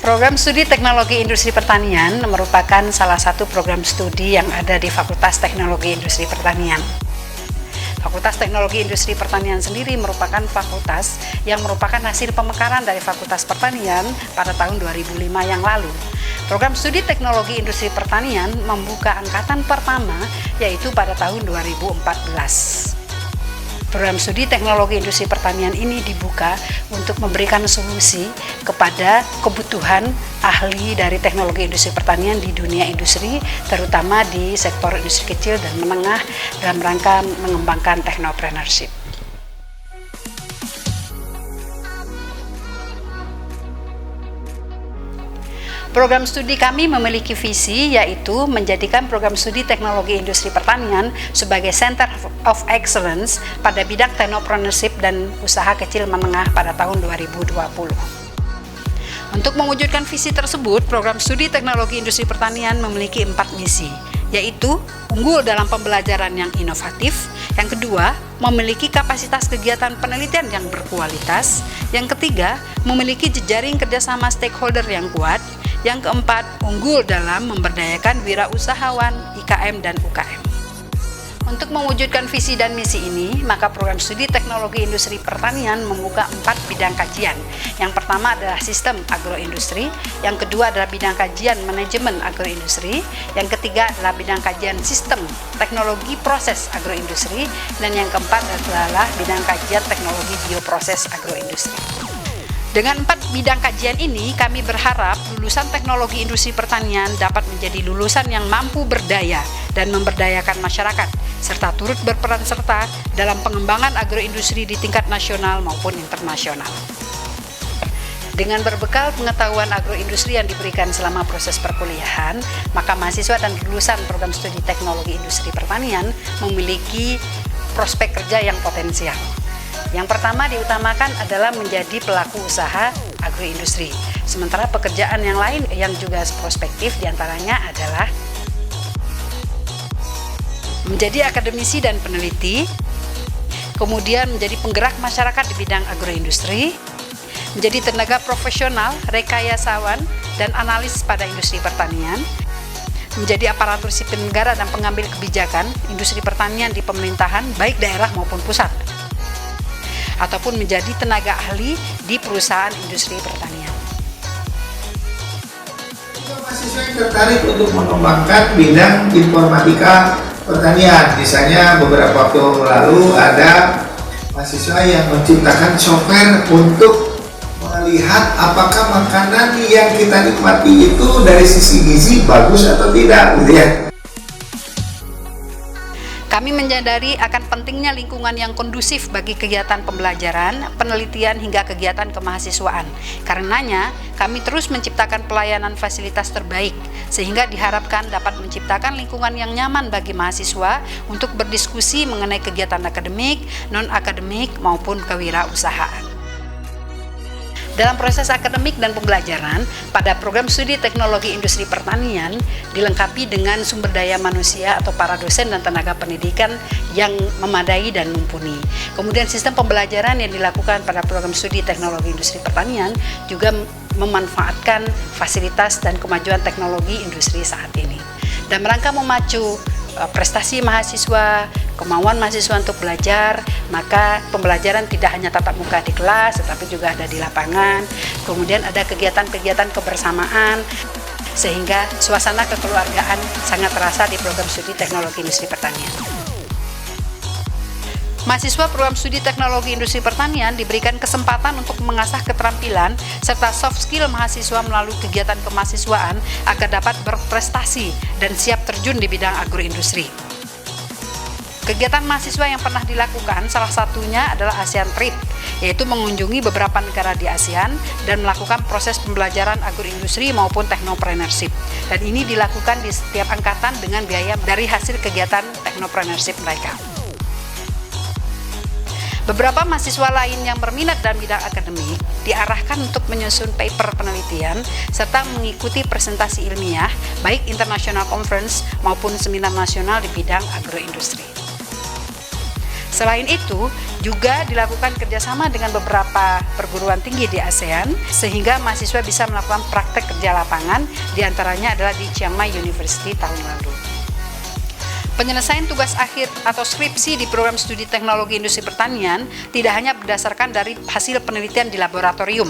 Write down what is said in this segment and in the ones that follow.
Program Studi Teknologi Industri Pertanian merupakan salah satu program studi yang ada di Fakultas Teknologi Industri Pertanian. Fakultas Teknologi Industri Pertanian sendiri merupakan fakultas yang merupakan hasil pemekaran dari Fakultas Pertanian pada tahun 2005 yang lalu. Program Studi Teknologi Industri Pertanian membuka angkatan pertama yaitu pada tahun 2014. Program Studi Teknologi Industri Pertanian ini dibuka untuk memberikan solusi kepada kebutuhan ahli dari teknologi industri pertanian di dunia industri, terutama di sektor industri kecil dan menengah dalam rangka mengembangkan technopreneurship. Program studi kami memiliki visi yaitu menjadikan program studi teknologi industri pertanian sebagai Center of Excellence pada bidang technopreneurship dan usaha kecil menengah pada tahun 2020. Untuk mewujudkan visi tersebut, program studi teknologi industri pertanian memiliki 4 misi, yaitu unggul dalam pembelajaran yang inovatif, yang kedua, memiliki kapasitas kegiatan penelitian yang berkualitas, yang ketiga, memiliki jejaring kerjasama stakeholder yang kuat, yang keempat, unggul dalam memberdayakan wirausahawan, IKM, dan UKM. Untuk mewujudkan visi dan misi ini, maka program studi teknologi industri pertanian membuka 4 bidang kajian. Yang pertama adalah sistem agroindustri, yang kedua adalah bidang kajian manajemen agroindustri, yang ketiga adalah bidang kajian sistem teknologi proses agroindustri, dan yang keempat adalah bidang kajian teknologi bioproses agroindustri. Dengan 4 bidang kajian ini, kami berharap lulusan teknologi industri pertanian dapat menjadi lulusan yang mampu berdaya dan memberdayakan masyarakat, serta turut berperan serta dalam pengembangan agroindustri di tingkat nasional maupun internasional. Dengan berbekal pengetahuan agroindustri yang diberikan selama proses perkuliahan, maka mahasiswa dan lulusan program studi teknologi industri pertanian memiliki prospek kerja yang potensial. Yang pertama diutamakan adalah menjadi pelaku usaha agroindustri. Sementara pekerjaan yang lain yang juga prospektif diantaranya adalah menjadi akademisi dan peneliti, kemudian menjadi penggerak masyarakat di bidang agroindustri, menjadi tenaga profesional, rekayasawan, dan analis pada industri pertanian, menjadi aparatur sipil negara dan pengambil kebijakan industri pertanian di pemerintahan baik daerah maupun pusat, ataupun menjadi tenaga ahli di perusahaan industri pertanian. Mahasiswa yang tertarik untuk mengembangkan bidang informatika pertanian, misalnya beberapa waktu lalu ada mahasiswa yang menciptakan software untuk melihat apakah makanan yang kita nikmati itu dari sisi gizi bagus atau tidak, gitu ya. Kami menyadari akan pentingnya lingkungan yang kondusif bagi kegiatan pembelajaran, penelitian, hingga kegiatan kemahasiswaan. Karenanya, kami terus menciptakan pelayanan fasilitas terbaik, sehingga diharapkan dapat menciptakan lingkungan yang nyaman bagi mahasiswa untuk berdiskusi mengenai kegiatan akademik, non-akademik, maupun kewirausahaan. Dalam proses akademik dan pembelajaran, pada program studi teknologi industri pertanian dilengkapi dengan sumber daya manusia atau para dosen dan tenaga pendidikan yang memadai dan mumpuni. Kemudian sistem pembelajaran yang dilakukan pada program studi teknologi industri pertanian juga memanfaatkan fasilitas dan kemajuan teknologi industri saat ini. Dan rangka memacu prestasi mahasiswa, kemauan mahasiswa untuk belajar, maka pembelajaran tidak hanya tatap muka di kelas, tetapi juga ada di lapangan. Kemudian ada kegiatan-kegiatan kebersamaan, sehingga suasana kekeluargaan sangat terasa di program studi teknologi industri pertanian. Mahasiswa program studi teknologi industri pertanian diberikan kesempatan untuk mengasah keterampilan serta soft skill mahasiswa melalui kegiatan kemahasiswaan agar dapat berprestasi dan siap terjun di bidang agroindustri. Kegiatan mahasiswa yang pernah dilakukan salah satunya adalah ASEAN Trip, yaitu mengunjungi beberapa negara di ASEAN dan melakukan proses pembelajaran agroindustri maupun technopreneurship. Dan ini dilakukan di setiap angkatan dengan biaya dari hasil kegiatan technopreneurship mereka. Beberapa mahasiswa lain yang berminat dalam bidang akademik diarahkan untuk menyusun paper penelitian serta mengikuti presentasi ilmiah baik international conference maupun seminar nasional di bidang agroindustri. Selain itu, juga dilakukan kerjasama dengan beberapa perguruan tinggi di ASEAN, sehingga mahasiswa bisa melakukan praktek kerja lapangan, diantaranya adalah di Chiang Mai University tahun lalu. Penyelesaian tugas akhir atau skripsi di program studi teknologi industri pertanian tidak hanya berdasarkan dari hasil penelitian di laboratorium,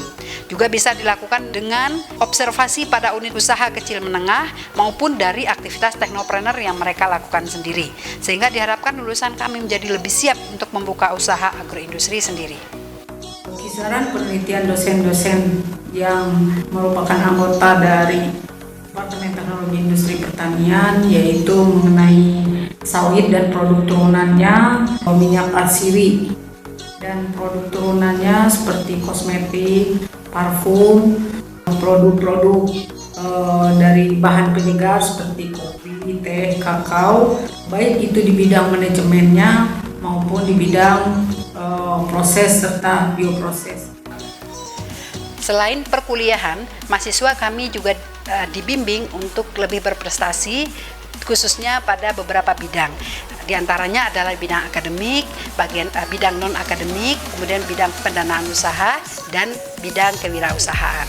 juga bisa dilakukan dengan observasi pada unit usaha kecil menengah maupun dari aktivitas teknopreneur yang mereka lakukan sendiri, sehingga diharapkan lulusan kami menjadi lebih siap untuk membuka usaha agroindustri sendiri. Kisaran penelitian dosen-dosen yang merupakan anggota dari Departemen Teknologi Industri Pertanian yaitu mengenai sawit dan produk turunannya, minyak atsiri dan produk turunannya seperti kosmetik, parfum, produk-produk dari bahan penyegar seperti kopi, teh, kakao, baik itu di bidang manajemennya maupun di bidang proses serta bioproses. Selain perkuliahan, mahasiswa kami juga dibimbing untuk lebih berprestasi, khususnya pada beberapa bidang. Di antaranya adalah bidang akademik, bidang non-akademik, kemudian bidang pendanaan usaha, dan bidang kewirausahaan.